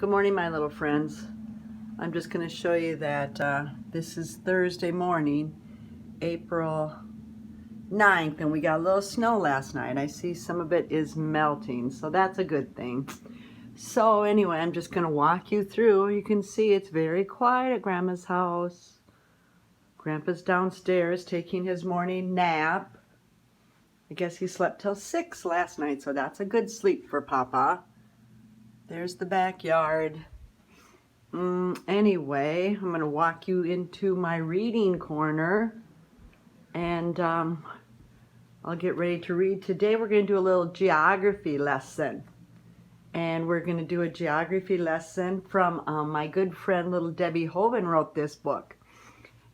Good morning, my little friends. I'm just going to show you that this is Thursday morning, April 9th, and we got a little snow last night. I see some of it is melting, so that's a good thing. So anyway, I'm just going to walk you through. You can see it's very quiet at Grandma's house. Grandpa's downstairs taking his morning nap. I guess he slept till 6 last night, so that's a good sleep for Papa. There's the backyard. Anyway, I'm going to walk you into my reading corner, and I'll get ready to read. Today we're going to do a little geography lesson, and we're going to do a geography lesson from my good friend little Debbie Hoven wrote this book,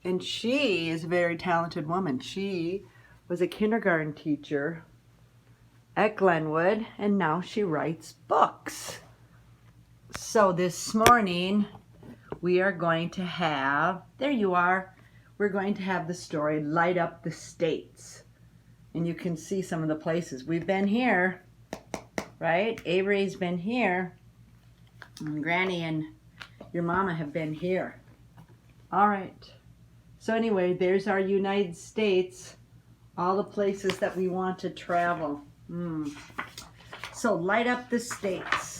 and she is a very talented woman. She was a kindergarten teacher at Glenwood, and now she writes books. So this morning we are going to have, there you are, we're going to have the story Light Up the States. And you can see some of the places. We've been here, right? Avery's been here, and Granny and your mama have been here. All right. So anyway, there's our United States, all the places that we want to travel. So light up the states.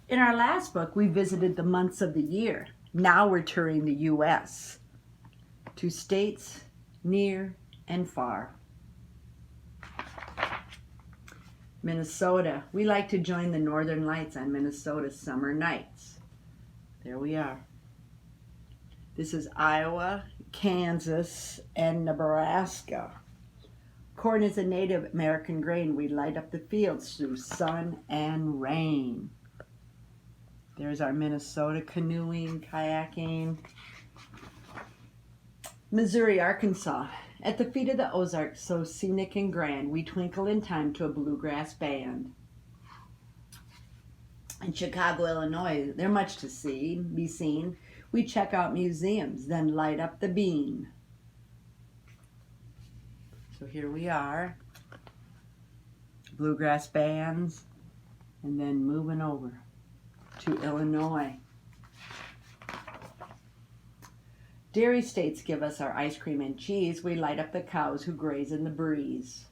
In our last book, we visited the months of the year. Now we're touring the U.S. to states near and far. Minnesota. We like to join the northern lights on Minnesota's summer nights. There we are. This is Iowa, Kansas, and Nebraska. Corn is a Native American grain. We light up the fields through sun and rain. There's our Minnesota canoeing, kayaking. Missouri, Arkansas. At the feet of the Ozarks, so scenic and grand, we twinkle in time to a bluegrass band. In Chicago, Illinois, there's much to be seen. We check out museums, then light up the bean. So here we are, bluegrass bands, and then moving over to Illinois. Dairy states give us our ice cream and cheese. We light up the cows who graze in the breeze.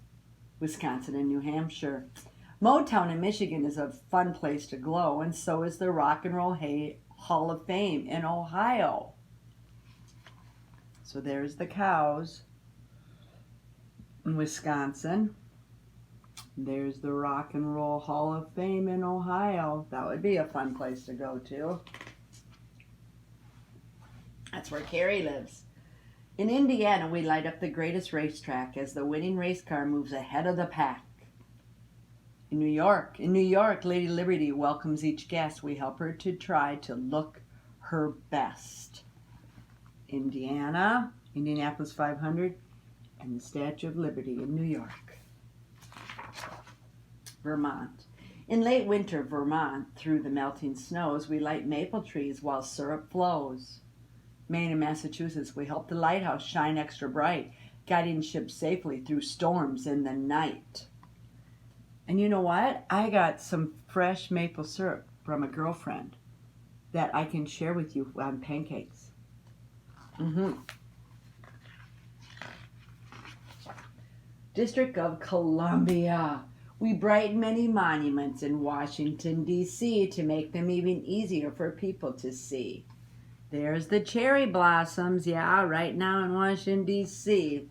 Wisconsin and New Hampshire. Motown in Michigan is a fun place to glow, and so is the Rock and Roll Hall of Fame in Ohio. So there's the cows in Wisconsin. There's the Rock and Roll Hall of Fame in Ohio. That would be a fun place to go to. That's where Carrie lives. In Indiana, we light up the greatest racetrack as the winning race car moves ahead of the pack. In New York, Lady Liberty welcomes each guest. We help her to try to look her best. Indiana, Indianapolis 500, and the Statue of Liberty in New York. Vermont. In late winter, Vermont, through the melting snows, we light maple trees while syrup flows. Maine and Massachusetts, we help the lighthouse shine extra bright, guiding ships safely through storms in the night. And you know what? I got some fresh maple syrup from a girlfriend that I can share with you on pancakes. District of Columbia. We brighten many monuments in Washington, D.C. to make them even easier for people to see. There's the cherry blossoms, yeah, right now in Washington, D.C.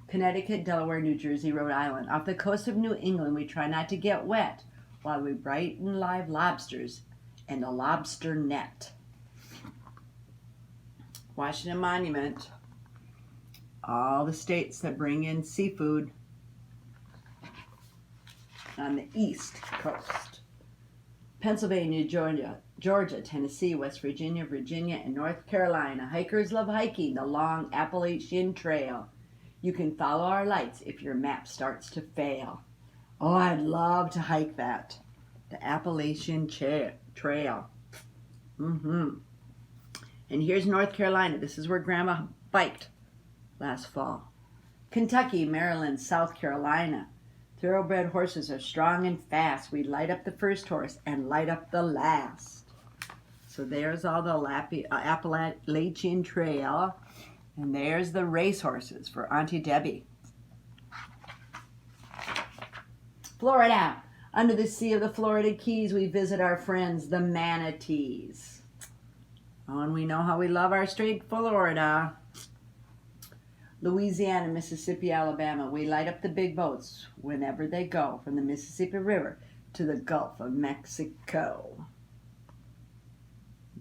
Connecticut, Delaware, New Jersey, Rhode Island. Off the coast of New England, we try not to get wet while we brighten live lobsters and a lobster net. Washington Monument. All the states that bring in seafood on the East Coast. Pennsylvania, Georgia, Tennessee, West Virginia, and North Carolina. Hikers love hiking the long Appalachian Trail. You can follow our lights if your map starts to fail. Oh, I'd love to hike that. The Appalachian Trail. And here's North Carolina. This is where Grandma biked last fall. Kentucky, Maryland, South Carolina. Thoroughbred horses are strong and fast. We light up the first horse and light up the last. So there's all the Appalachian Trail. And there's the racehorses for Auntie Debbie. Florida. Under the sea of the Florida Keys, we visit our friends, the manatees. Oh, and we know how we love our straight Florida. Louisiana, Mississippi, Alabama. We light up the big boats whenever they go from the Mississippi River to the Gulf of Mexico.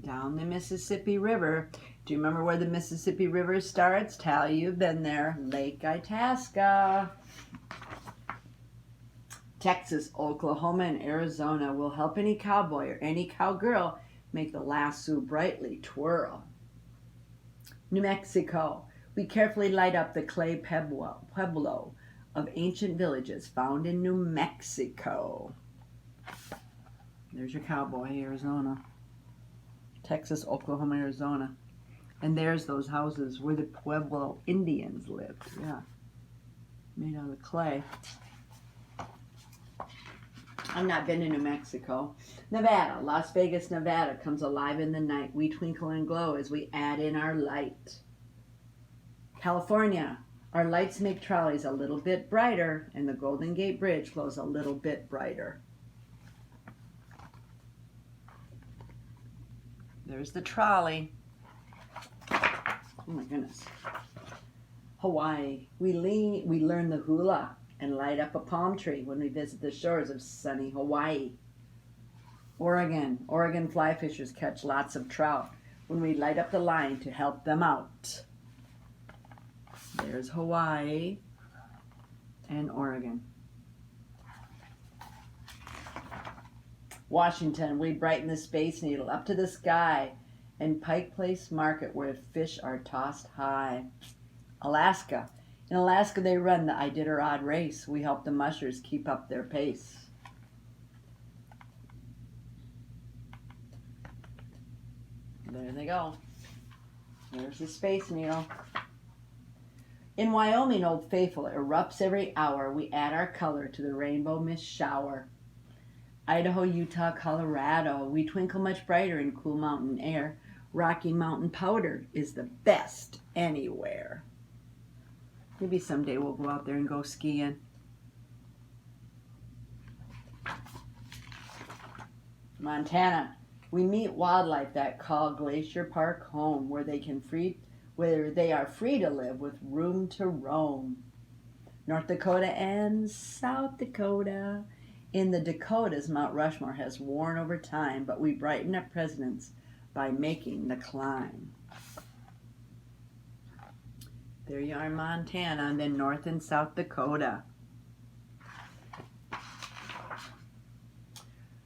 Down the Mississippi River. Do you remember where the Mississippi River starts? Tally, you've been there. Lake Itasca. Texas, Oklahoma, and Arizona will help any cowboy or any cowgirl make the lasso brightly twirl. New Mexico. We carefully light up the clay pueblo of ancient villages found in New Mexico. There's your cowboy, Arizona. Texas, Oklahoma, Arizona. And there's those houses where the Pueblo Indians lived. Yeah. Made out of clay. I've not been to New Mexico. Nevada, Las Vegas, Nevada comes alive in the night. We twinkle and glow as we add in our light. California, our lights make trolleys a little bit brighter and the Golden Gate Bridge glows a little bit brighter. There's the trolley. Oh my goodness. Hawaii, we learn the hula and light up a palm tree when we visit the shores of sunny Hawaii. Oregon fly fishers catch lots of trout when we light up the line to help them out. There's Hawaii and Oregon. Washington, we brighten the Space Needle up to the sky, and Pike Place Market where fish are tossed high. Alaska. In Alaska they run the Iditarod race. We help the mushers keep up their pace. There they go. There's the Space Needle. In Wyoming, Old Faithful erupts every hour. We add our color to the rainbow mist shower. Idaho, Utah, Colorado, we twinkle much brighter in cool mountain air. Rocky Mountain powder is the best anywhere. Maybe someday we'll go out there and go skiing. Montana, we meet wildlife that call Glacier Park home, where they are free to live with room to roam. North Dakota and South Dakota. In the Dakotas, Mount Rushmore has worn over time, but we brighten up presidents by making the climb. There you are in Montana, and then North and South Dakota.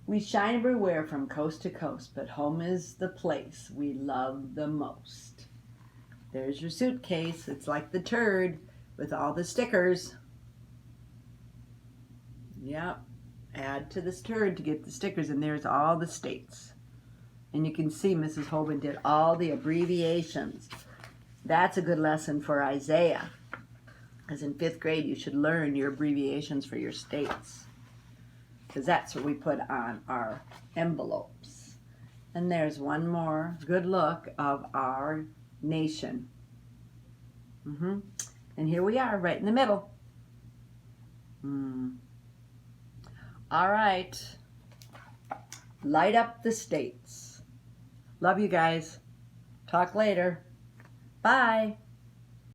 We shine everywhere from coast to coast, but home is the place we love the most. There's your suitcase. It's like the turd with all the stickers. Yep. Add to this turd to get the stickers, and there's all the states. And you can see Mrs. Hoban did all the abbreviations. That's a good lesson for Isaiah, because in 5th grade you should learn your abbreviations for your states, because that's what we put on our envelopes. And there's one more good look of our nation. And here we are, right in the middle. All right. Light up the states. Love you guys. Talk later. Bye.